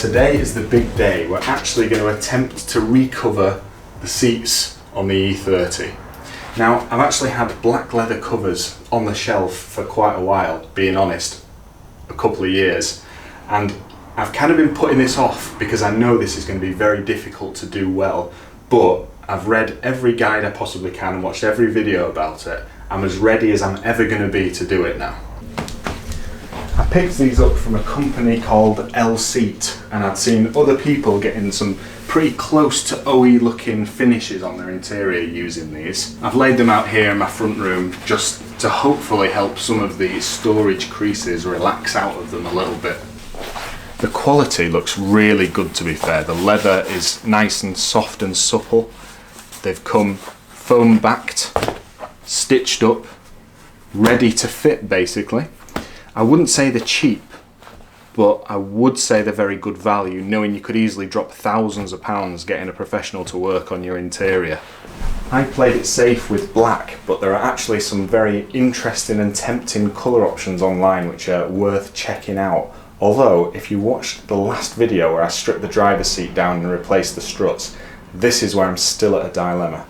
Today is the big day. We're actually going to attempt to recover the seats on the E30. Now, I've actually had black leather covers on the shelf for quite a while, being honest, a couple of years, and I've kind of been putting this off because I know this is going to be very difficult to do well, but I've read every guide I possibly can and watched every video about it. I'm as ready as I'm ever going to be to do it now. I picked these up from a company called Lseat, and I'd seen other people getting some pretty close to OE looking finishes on their interior using these. I've laid them out here in my front room just to hopefully help some of the storage creases relax out of them a little bit. The quality looks really good, to be fair. The leather is nice and soft and supple. They've come foam backed, stitched up, ready to fit basically. I wouldn't say they're cheap, but I would say they're very good value, knowing you could easily drop thousands of pounds getting a professional to work on your interior. I played it safe with black, but there are actually some very interesting and tempting colour options online which are worth checking out. Although, if you watched the last video where I stripped the driver's seat down and replaced the struts, this is where I'm still at a dilemma.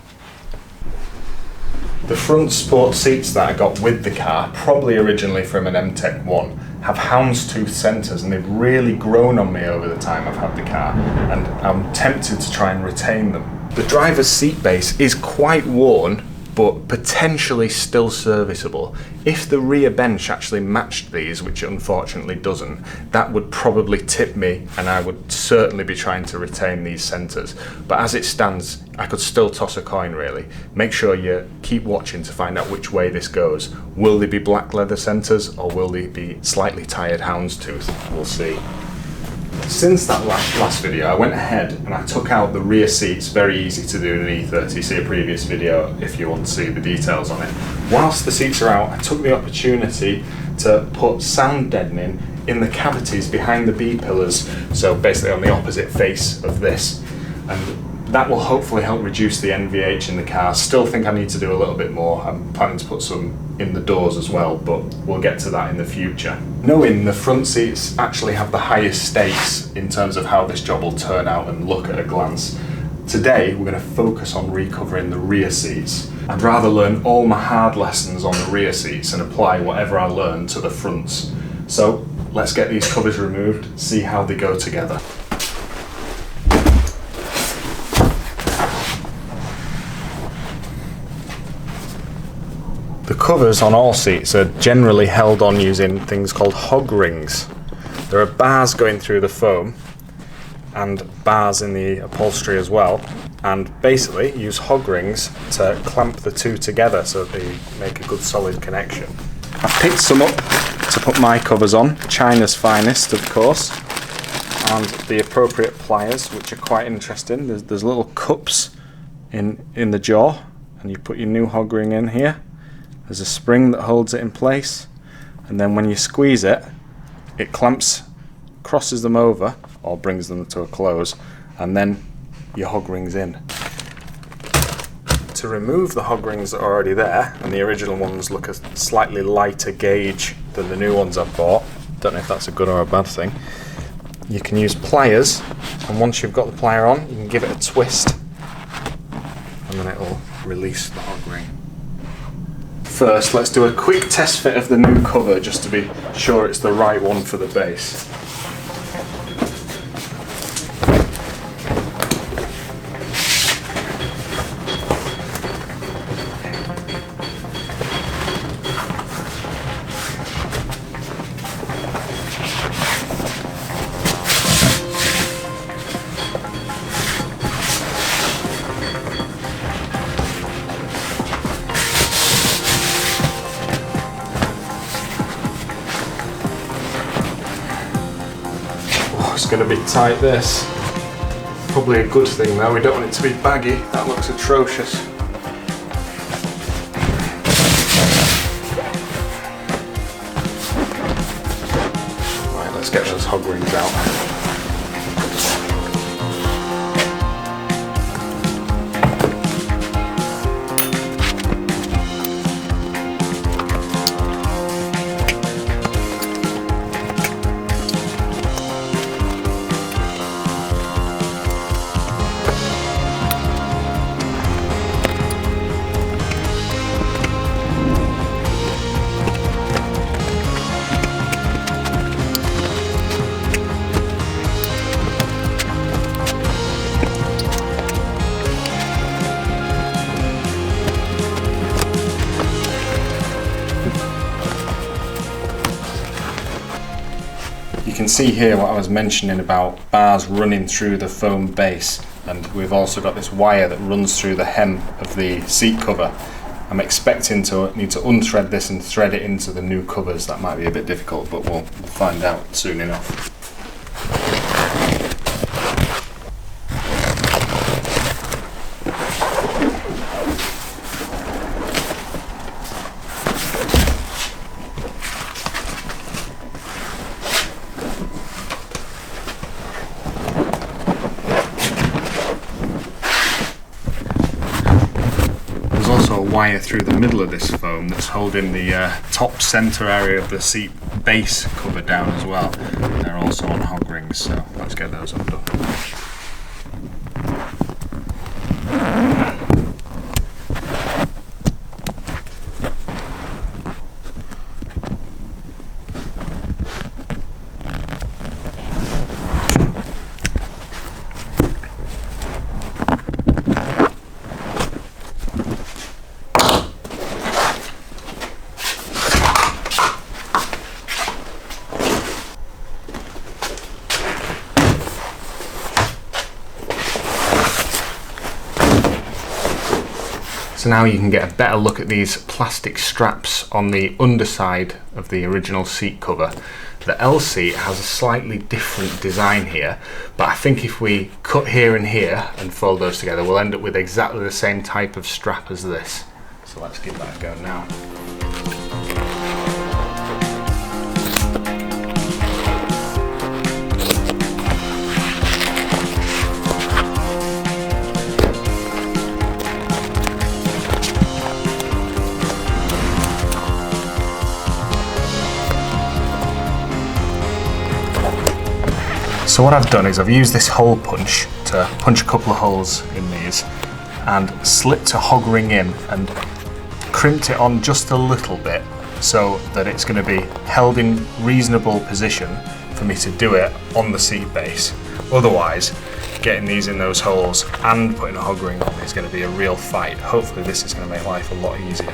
The front sport seats that I got with the car, probably originally from an M-Tech 1, have houndstooth centres, and they've really grown on me over the time I've had the car, and I'm tempted to try and retain them. The driver's seat base is quite worn, but potentially still serviceable. If the rear bench actually matched these, which it unfortunately doesn't, that would probably tip me, and I would certainly be trying to retain these centres. But as it stands, I could still toss a coin really. Make sure you keep watching to find out which way this goes. Will they be black leather centres, or will they be slightly tired houndstooth? We'll see. Since that last video, I went ahead and I took out the rear seats. Very easy to do in an E30. See a previous video if you want to see the details on it. Whilst the seats are out, I took the opportunity to put sound deadening in the cavities behind the B-pillars, so basically on the opposite face of this, and that will hopefully help reduce the NVH in the car. Still think I need to do a little bit more. I'm planning to put some in the doors as well, but we'll get to that in the future. Knowing the front seats actually have the highest stakes in terms of how this job will turn out and look at a glance, today we're going to focus on recovering the rear seats. I'd rather learn all my hard lessons on the rear seats and apply whatever I learn to the fronts. So let's get these covers removed, see how they go together. The covers on all seats are generally held on using things called hog rings. There are bars going through the foam and bars in the upholstery as well, and basically use hog rings to clamp the two together so they make a good solid connection. I've picked some up to put my covers on, China's finest of course, and the appropriate pliers, which are quite interesting. There's little cups in the jaw, and you put your new hog ring in here. There's a spring that holds it in place, and then when you squeeze it, it clamps, crosses them over, or brings them to a close, and then your hog ring's in. To remove the hog rings that are already there, and the original ones look a slightly lighter gauge than the new ones I've bought, don't know if that's a good or a bad thing, you can use pliers, and once you've got the plier on, you can give it a twist, and then it will release the hog ring. First, let's do a quick test fit of the new cover just to be sure it's the right one for the base. It's going to be tight, this. Probably a good thing though, we don't want it to be baggy, that looks atrocious. Right, let's get those hog rings out. see here what I was mentioning about bars running through the foam base, and we've also got this wire that runs through the hem of the seat cover. I'm expecting to need to unthread this and thread it into the new covers. That might be a bit difficult, but we'll find out soon enough. Wire through the middle of this foam that's holding the top centre area of the seat base cover down as well. They're also on hog rings, so let's get those undone. So now you can get a better look at these plastic straps on the underside of the original seat cover. The Lseat has a slightly different design here, but I think if we cut here and here and fold those together, we'll end up with exactly the same type of strap as this. So let's give that a go now. So what I've done is I've used this hole punch to punch a couple of holes in these and slipped a hog ring in and crimped it on just a little bit so that it's going to be held in reasonable position for me to do it on the seat base. Otherwise, getting these in those holes and putting a hog ring on is going to be a real fight. Hopefully this is going to make life a lot easier.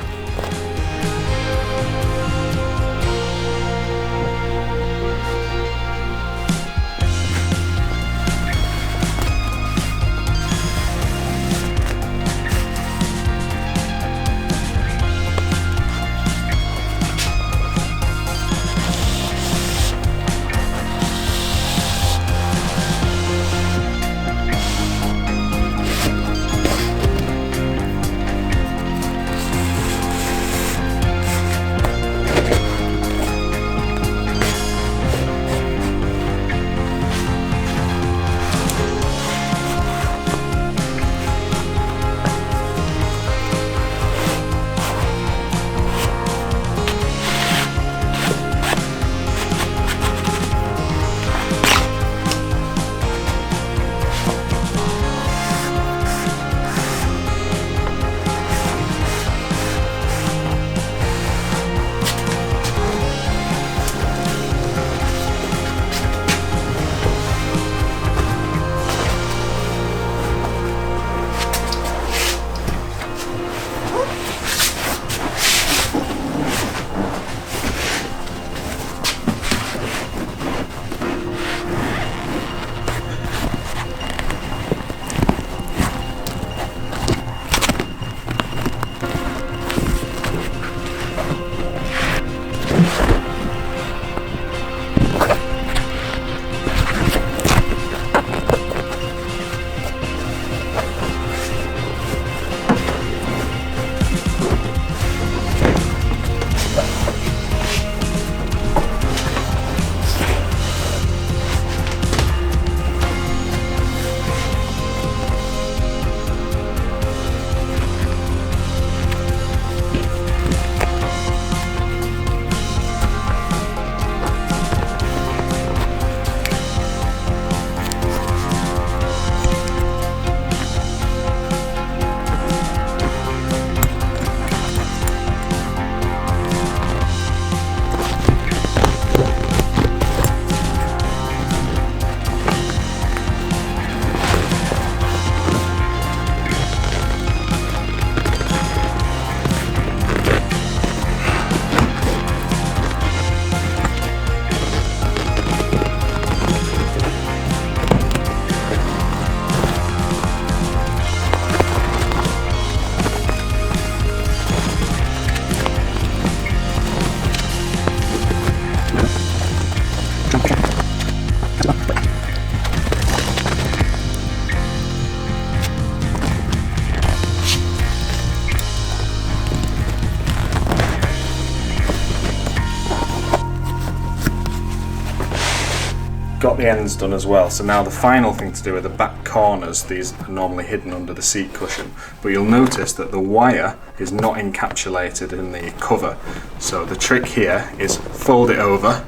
Got the ends done as well, so now the final thing to do are the back corners. These are normally hidden under the seat cushion, but you'll notice that the wire is not encapsulated in the cover. So the trick here is fold it over,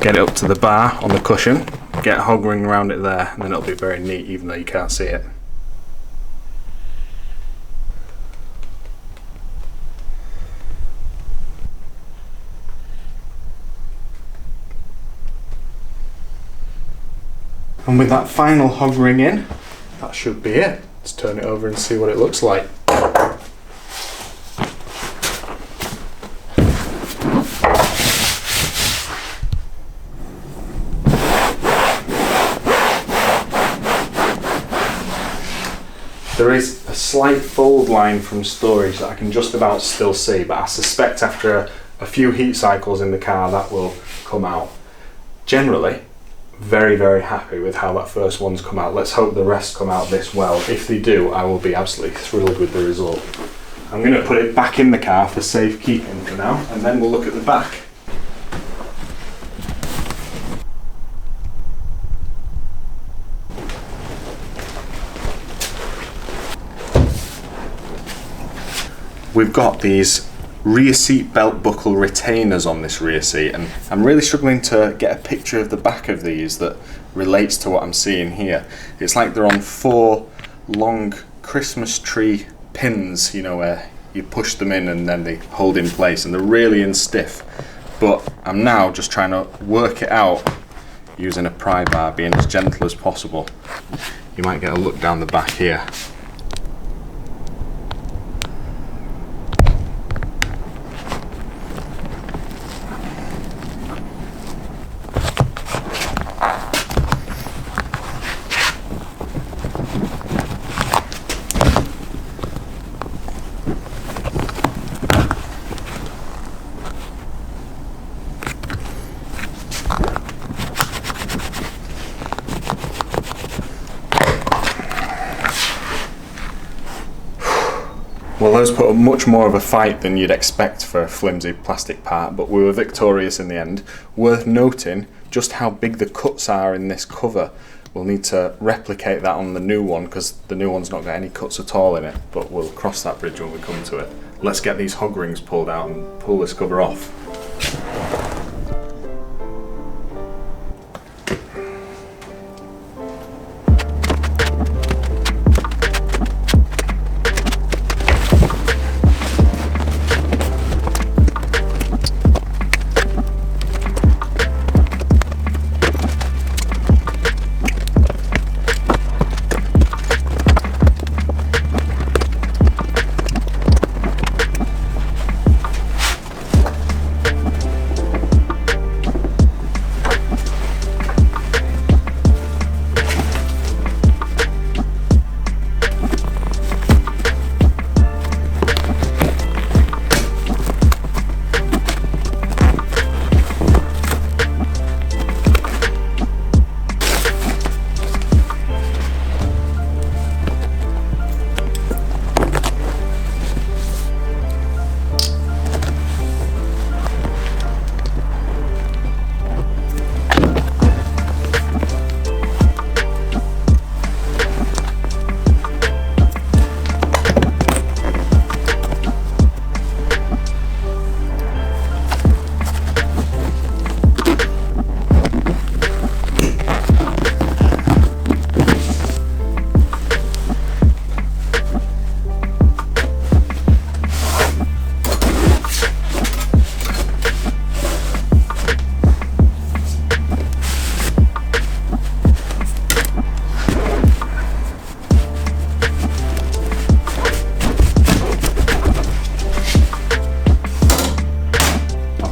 get it up to the bar on the cushion, get a hog ring around it there, and then it'll be very neat even though you can't see it. And with that final hog ring in, that should be it. Let's turn it over and see what it looks like. There is a slight fold line from storage that I can just about still see, but I suspect after a few heat cycles in the car that will come out. Generally, very, very happy with how that first one's come out. Let's hope the rest come out this well. If they do, I will be absolutely thrilled with the result. I'm going to put it back in the car for safekeeping for now, and then we'll look at the back. We've got these rear seat belt buckle retainers on this rear seat, and I'm really struggling to get a picture of the back of these that relates to what I'm seeing here. It's like they're on 4 long Christmas tree pins, you know, where you push them in and then they hold in place, and they're really stiff. But I'm now just trying to work it out using a pry bar, being as gentle as possible. You might get a look down the back here. Well, those put up much more of a fight than you'd expect for a flimsy plastic part, but we were victorious in the end. Worth noting just how big the cuts are in this cover. We'll need to replicate that on the new one because the new one's not got any cuts at all in it, but we'll cross that bridge when we come to it. Let's get these hog rings pulled out and pull this cover off.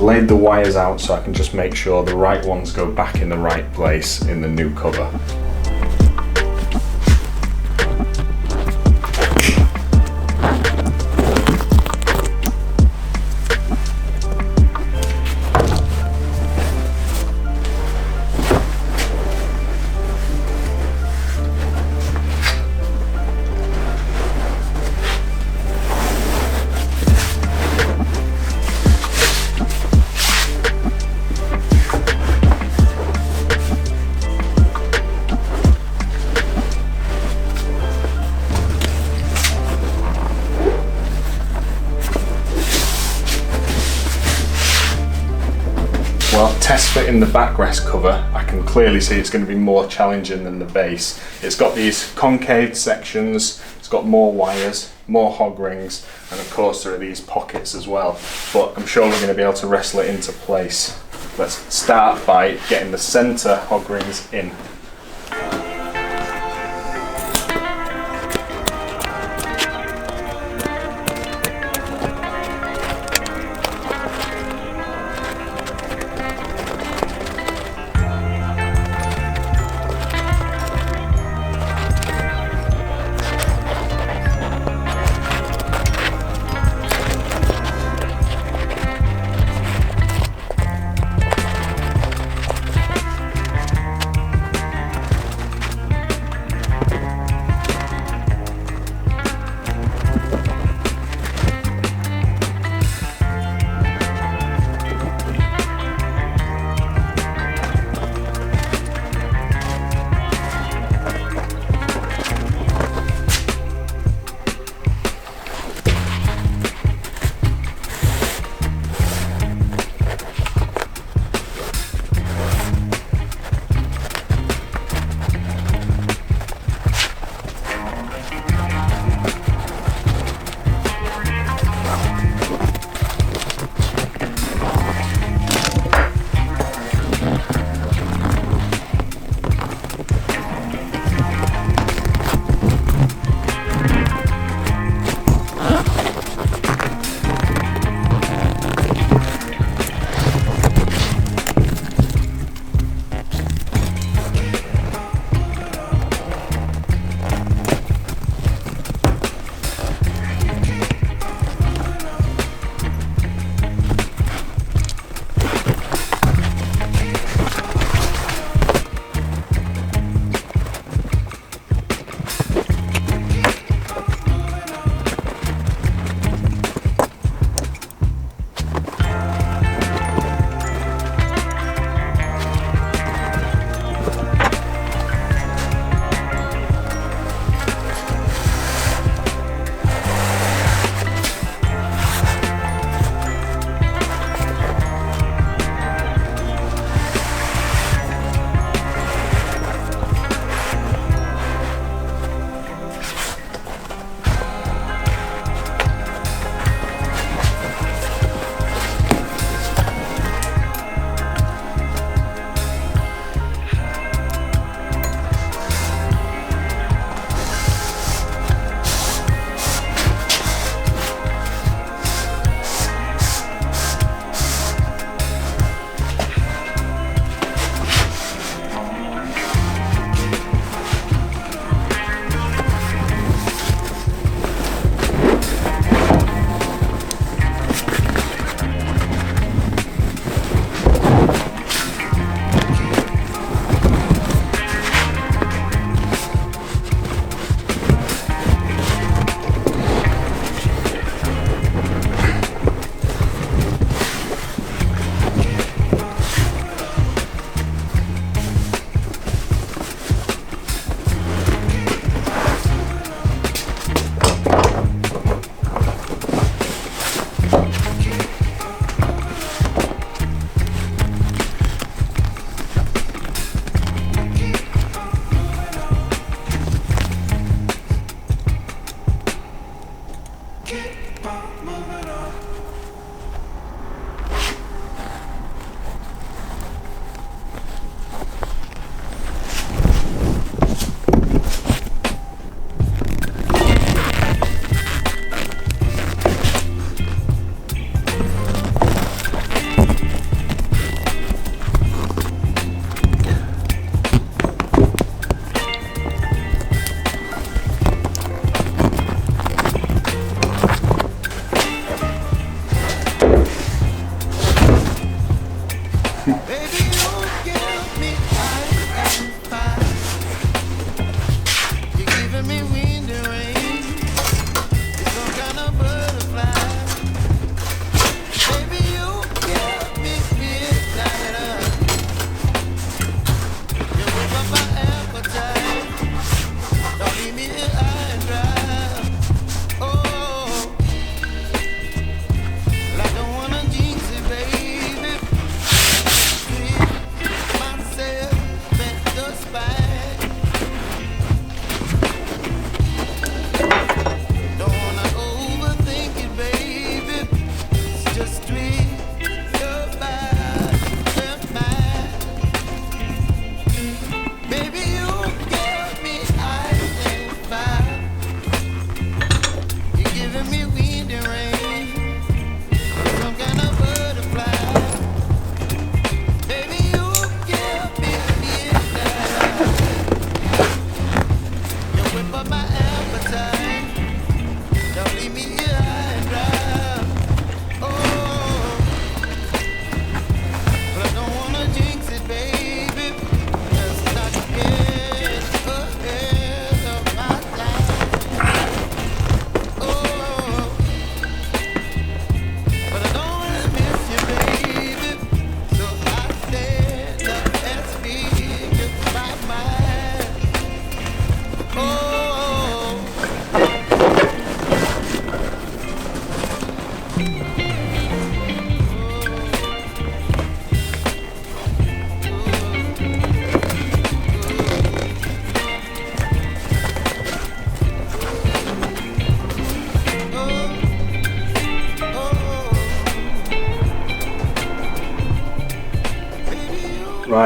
Laid the wires out so I can just make sure the right ones go back in the right place in the new cover. test fitting the backrest cover, I can clearly see it's going to be more challenging than the base. It's got these concave sections, it's got more wires, more hog rings, and of course there are these pockets as well, but I'm sure we're going to be able to wrestle it into place. Let's start by getting the centre hog rings in.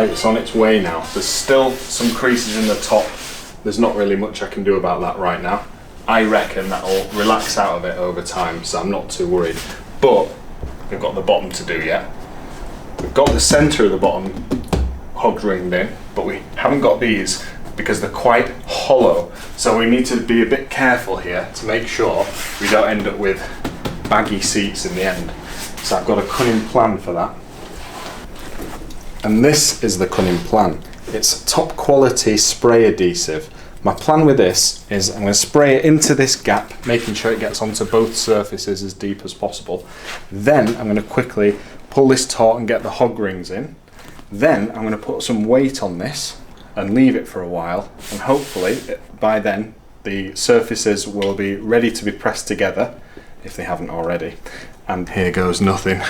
Right, it's on its way now. There's still some creases in the top. There's not really much I can do about that right now. I reckon that'll relax out of it over time, so I'm not too worried. But we've got the bottom to do yet. We've got the centre of the bottom hog ringed in, but we haven't got these because they're quite hollow. So we need to be a bit careful here to make sure we don't end up with baggy seats in the end. So I've got a cunning plan for that. And this is the cunning plan. It's top quality spray adhesive. My plan with this is I'm going to spray it into this gap, making sure it gets onto both surfaces as deep as possible. Then I'm going to quickly pull this taut and get the hog rings in. Then I'm going to put some weight on this and leave it for a while, and hopefully by then the surfaces will be ready to be pressed together if they haven't already. And here goes nothing.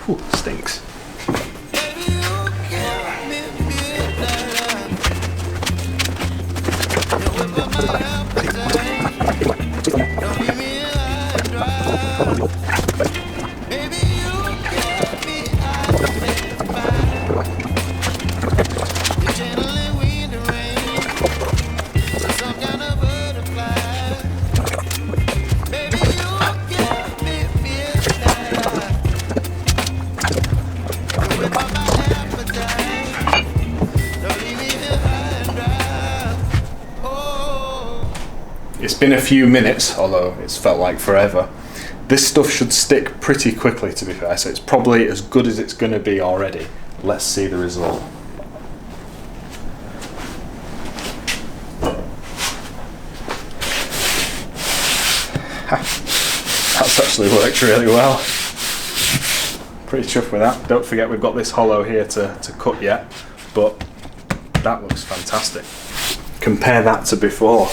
Whew, stinks. It's been a few minutes, although it's felt like forever. This stuff should stick pretty quickly, to be fair, so it's probably as good as it's going to be already. Let's see the result. That's actually worked really well. Pretty chuffed with that. Don't forget we've got this hollow here to cut yet, but that looks fantastic. Compare that to before.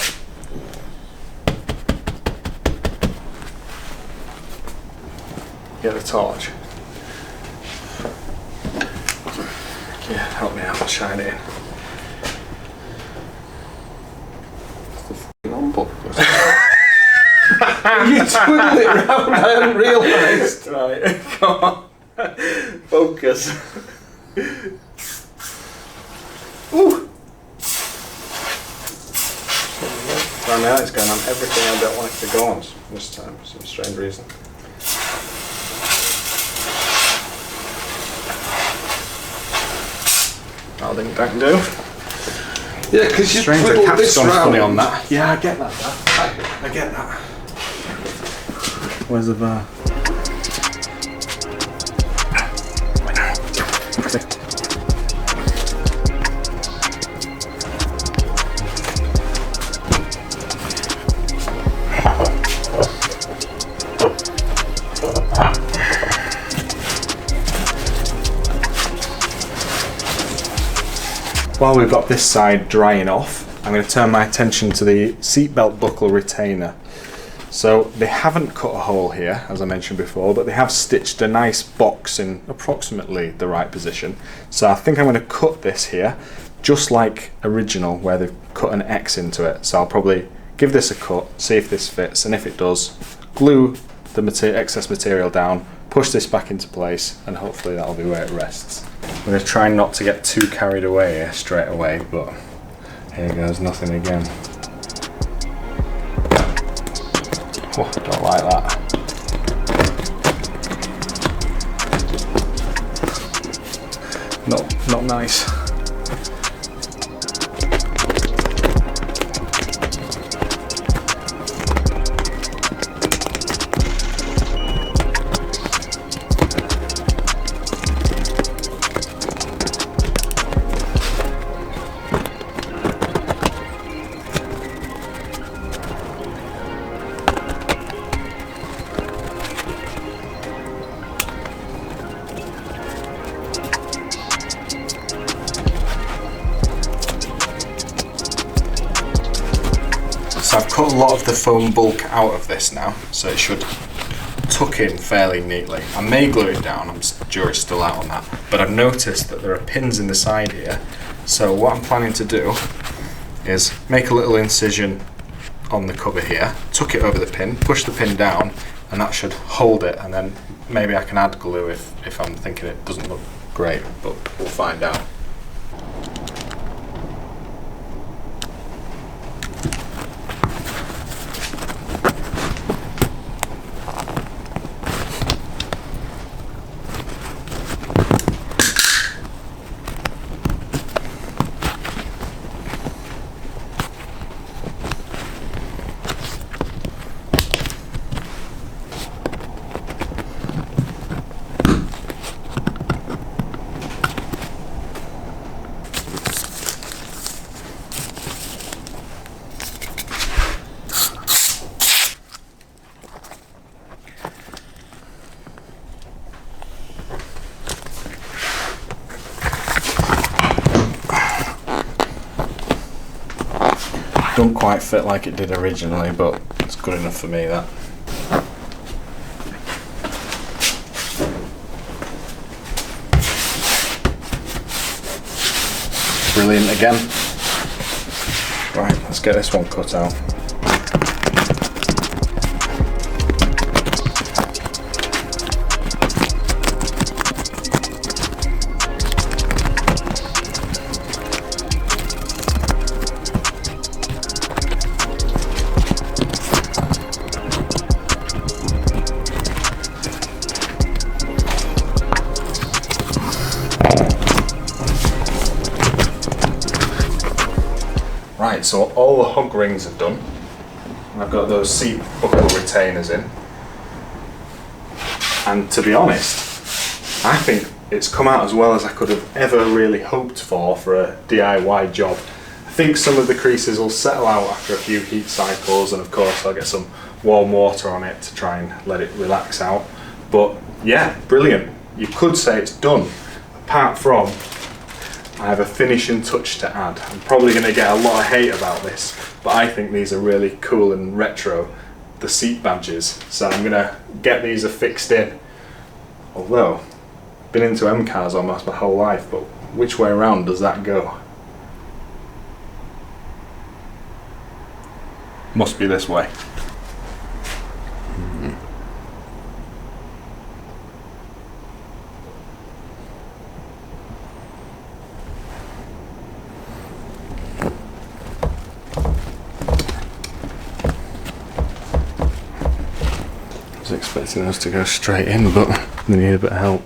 Get the torch. Yeah, help me out, I'll shine it in. You twirled it round, I hadn't realised. Right, come on. Focus. Ooh! Well, now it's going on everything I don't want it to go on this time for some strange reason. That'll think that can do. Yeah, because you Strange, the twiddled cap's this gone funny round. on that. Yeah, I get that. I get that. Where's the bar? While we've got this side drying off, I'm going to turn my attention to the seatbelt buckle retainer. So they haven't cut a hole here, as I mentioned before, but they have stitched a nice box in approximately the right position. So I think I'm going to cut this here, just like original, where they've cut an X into it. So I'll probably give this a cut, see if this fits, and if it does, glue the excess material down, push this back into place, and hopefully that'll be where it rests. I'm going to try not to get too carried away here straight away, but here goes nothing again. Oh, don't like that. Not nice. So I've cut a lot of the foam bulk out of this now, so it should tuck in fairly neatly. I may glue it down, jury's still out on that, but I've noticed that there are pins in the side here, so what I'm planning to do is make a little incision on the cover here, tuck it over the pin, push the pin down, and that should hold it, and then maybe I can add glue if I'm thinking it doesn't look great, but we'll find out. Don't quite fit like it did originally, but it's good enough for me, that. Brilliant again. Right, let's get this one cut out. Right, so all the hug rings are done. I've got those seat buckle retainers in. And to be honest, I think it's come out as well as I could have ever really hoped for a DIY job. I think some of the creases will settle out after a few heat cycles, and of course I'll get some warm water on it to try and let it relax out. But yeah, brilliant. You could say it's done, apart from I have a finishing touch to add. I'm probably going to get a lot of hate about this, but I think these are really cool and retro, the seat badges. So I'm going to get these affixed in. Although, I've been into M cars almost my whole life, but which way around does that go? Must be this way. I was expecting us to go straight in, but they need a bit of help.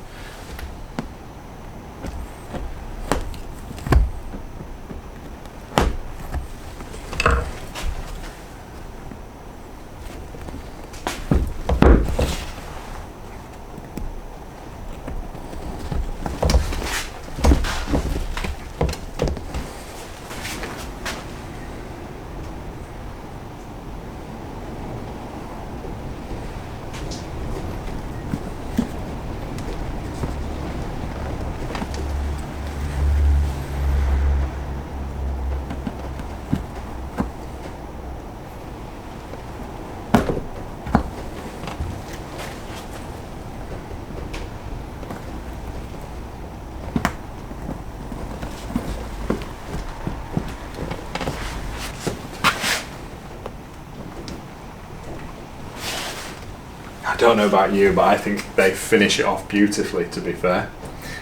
I don't know about you, but I think they finish it off beautifully, to be fair.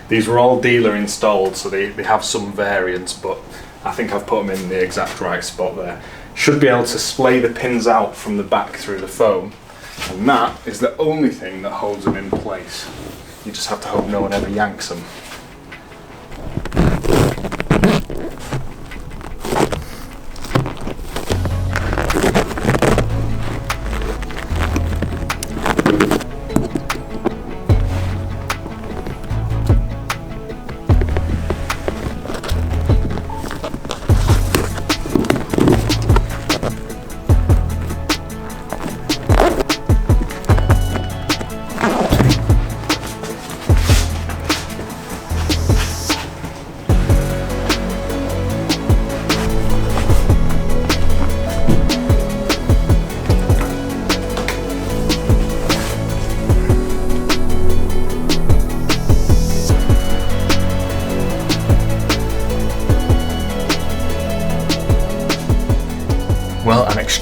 These were all dealer installed, so they have some variants, but I think I've put them in the exact right spot there. Should be able to splay the pins out from the back through the foam, and that is the only thing that holds them in place. You just have to hope no one ever yanks them.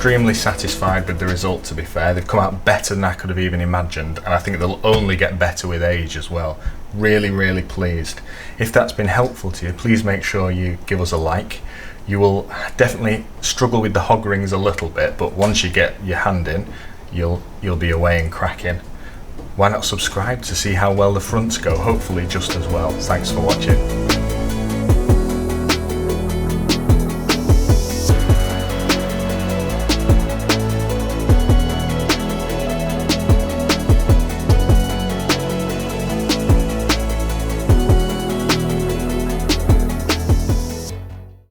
extremely satisfied with the result, to be fair. They've come out better than I could have even imagined, and I think they'll only get better with age as well. Really, really pleased. If that's been helpful to you, please make sure you give us a like. You will definitely struggle with the hog rings a little bit, but once you get your hand in, you'll be away and cracking. Why not subscribe to see how well the fronts go? Hopefully just as well. Thanks for watching.